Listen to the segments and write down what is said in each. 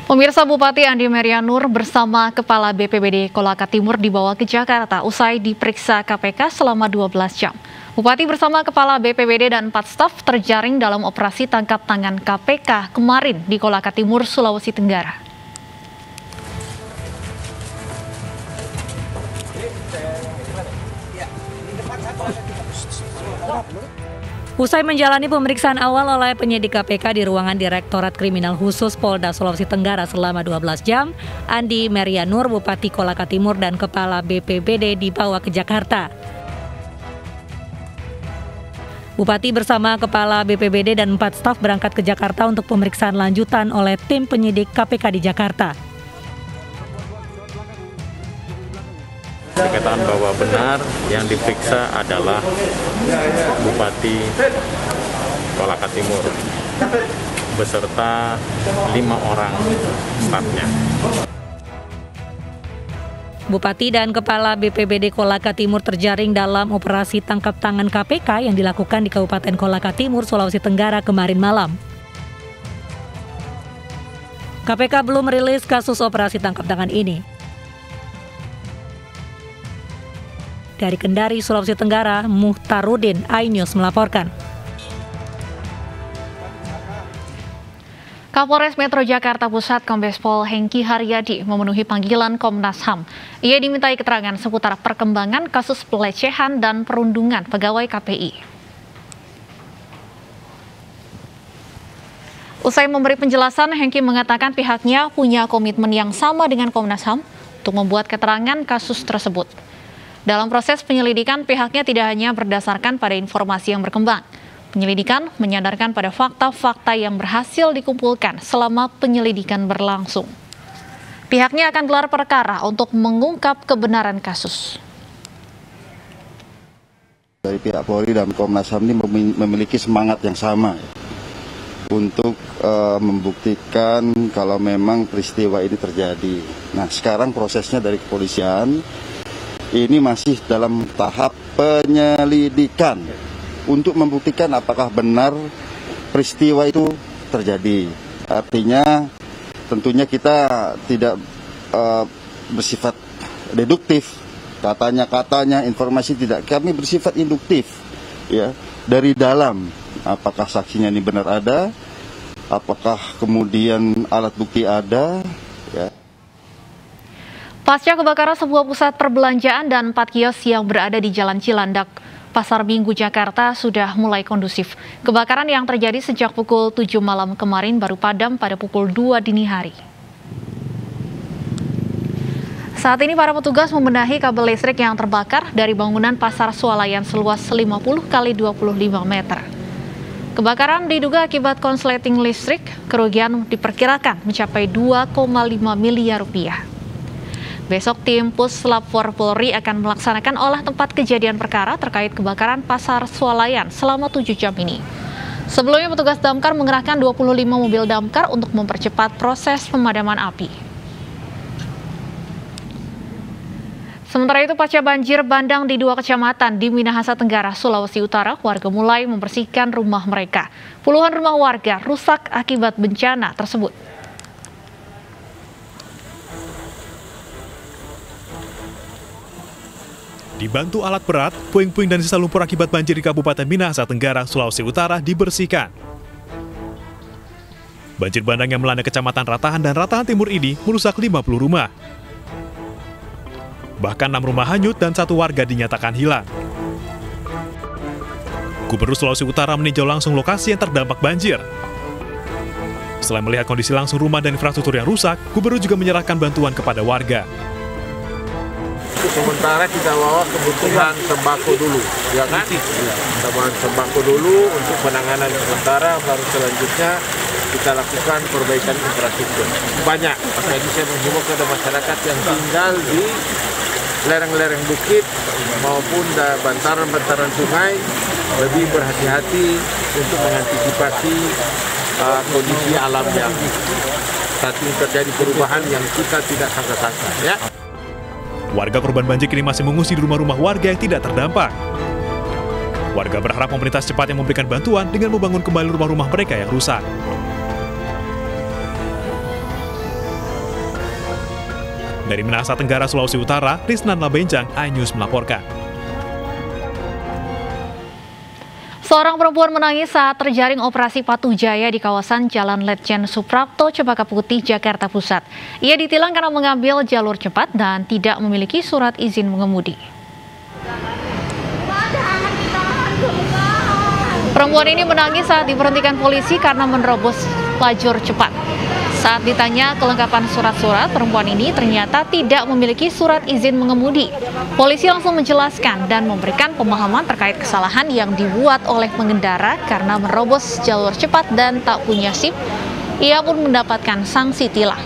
Pemirsa, Bupati Andi Merianur bersama Kepala BPBD Kolaka Timur dibawa ke Jakarta usai diperiksa KPK selama 12 jam. Bupati bersama Kepala BPBD dan 4 staf terjaring dalam operasi tangkap tangan KPK kemarin di Kolaka Timur, Sulawesi Tenggara. Usai menjalani pemeriksaan awal oleh penyidik KPK di ruangan Direktorat Kriminal Khusus Polda Sulawesi Tenggara selama 12 jam, Andi Merianur, Bupati Kolaka Timur dan Kepala BPBD dibawa ke Jakarta. Bupati bersama Kepala BPBD dan 4 staf berangkat ke Jakarta untuk pemeriksaan lanjutan oleh tim penyidik KPK di Jakarta. Dikatakan bahwa benar yang diperiksa adalah Bupati Kolaka Timur beserta 5 orang stafnya. Bupati dan Kepala BPBD Kolaka Timur terjaring dalam operasi tangkap tangan KPK yang dilakukan di Kabupaten Kolaka Timur, Sulawesi Tenggara kemarin malam. KPK belum merilis kasus operasi tangkap tangan ini. Dari Kendari, Sulawesi Tenggara, Muhtarudin, iNews melaporkan. Kapolres Metro Jakarta Pusat Kombes Pol Hengki Haryadi memenuhi panggilan Komnas HAM. Ia dimintai keterangan seputar perkembangan kasus pelecehan dan perundungan pegawai KPI. Usai memberi penjelasan, Hengki mengatakan pihaknya punya komitmen yang sama dengan Komnas HAM untuk membuat keterangan kasus tersebut. Dalam proses penyelidikan, pihaknya tidak hanya berdasarkan pada informasi yang berkembang. Penyelidikan menyadarkan pada fakta-fakta yang berhasil dikumpulkan selama penyelidikan berlangsung. Pihaknya akan gelar perkara untuk mengungkap kebenaran kasus. Dari pihak Polri dan Komnas HAM ini memiliki semangat yang sama untuk membuktikan kalau memang peristiwa ini terjadi. Nah, sekarang prosesnya dari kepolisian ini masih dalam tahap penyelidikan untuk membuktikan apakah benar peristiwa itu terjadi. Artinya tentunya kita tidak bersifat deduktif, katanya informasi tidak, kami bersifat induktif ya, dari dalam apakah saksinya ini benar ada, apakah kemudian alat bukti ada ya. Pasca kebakaran sebuah pusat perbelanjaan dan 4 kios yang berada di Jalan Cilandak, Pasar Minggu, Jakarta sudah mulai kondusif. Kebakaran yang terjadi sejak pukul 7 malam kemarin baru padam pada pukul 2 dini hari. Saat ini para petugas membenahi kabel listrik yang terbakar dari bangunan Pasar Swalayan seluas 50 x 25 meter. Kebakaran diduga akibat konsleting listrik, kerugian diperkirakan mencapai 2,5 miliar rupiah. Besok tim Puslap 4 Polri akan melaksanakan olah tempat kejadian perkara terkait kebakaran Pasar Swalayan selama 7 jam ini. Sebelumnya petugas damkar mengerahkan 25 mobil damkar untuk mempercepat proses pemadaman api. Sementara itu, pasca banjir bandang di 2 kecamatan di Minahasa Tenggara, Sulawesi Utara, warga mulai membersihkan rumah mereka. Puluhan rumah warga rusak akibat bencana tersebut. Dibantu alat berat, puing-puing dan sisa lumpur akibat banjir di Kabupaten Minahasa Tenggara, Sulawesi Utara dibersihkan. Banjir bandang yang melanda Kecamatan Ratahan dan Ratahan Timur ini merusak 50 rumah. Bahkan 6 rumah hanyut dan 1 warga dinyatakan hilang. Gubernur Sulawesi Utara meninjau langsung lokasi yang terdampak banjir. Selain melihat kondisi langsung rumah dan infrastruktur yang rusak, Gubernur juga menyerahkan bantuan kepada warga. Sementara kita bawa kebutuhan sembako dulu, ya kan? Kita bawa sembako dulu untuk penanganan sementara, baru selanjutnya kita lakukan perbaikan infrastruktur. Banyak, makanya saya menghimbau kepada masyarakat yang tinggal di lereng-lereng bukit maupun bantaran-bantaran sungai lebih berhati-hati untuk mengantisipasi kondisi alam yang saat ini terjadi perubahan yang kita tidak sangka-sangka, ya. Warga korban banjir kini masih mengungsi di rumah-rumah warga yang tidak terdampak. Warga berharap pemerintah secepatnya memberikan bantuan dengan membangun kembali rumah-rumah mereka yang rusak. Dari Minahasa Tenggara, Sulawesi Utara, Riznan Labenjang, iNews melaporkan. Seorang perempuan menangis saat terjaring operasi Patuh Jaya di kawasan Jalan Letjen Suprapto, Cempaka Putih, Jakarta Pusat. Ia ditilang karena mengambil jalur cepat dan tidak memiliki surat izin mengemudi. Perempuan ini menangis saat diberhentikan polisi karena menerobos lajur cepat. Saat ditanya kelengkapan surat-surat, perempuan ini ternyata tidak memiliki surat izin mengemudi. Polisi langsung menjelaskan dan memberikan pemahaman terkait kesalahan yang dibuat oleh pengendara karena menerobos jalur cepat dan tak punya SIM. Ia pun mendapatkan sanksi tilang.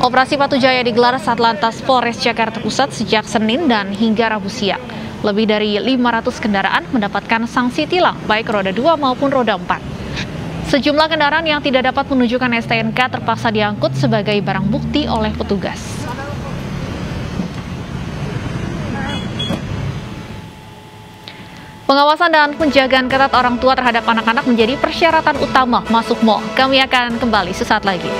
Operasi Patuh Jaya digelar Satlantas Polres Jakarta Pusat sejak Senin dan hingga Rabu siang. Lebih dari 500 kendaraan mendapatkan sanksi tilang, baik roda 2 maupun roda 4. Sejumlah kendaraan yang tidak dapat menunjukkan STNK terpaksa diangkut sebagai barang bukti oleh petugas. Pengawasan dan penjagaan ketat orang tua terhadap anak-anak menjadi persyaratan utama masuk mal. Kami akan kembali sesaat lagi.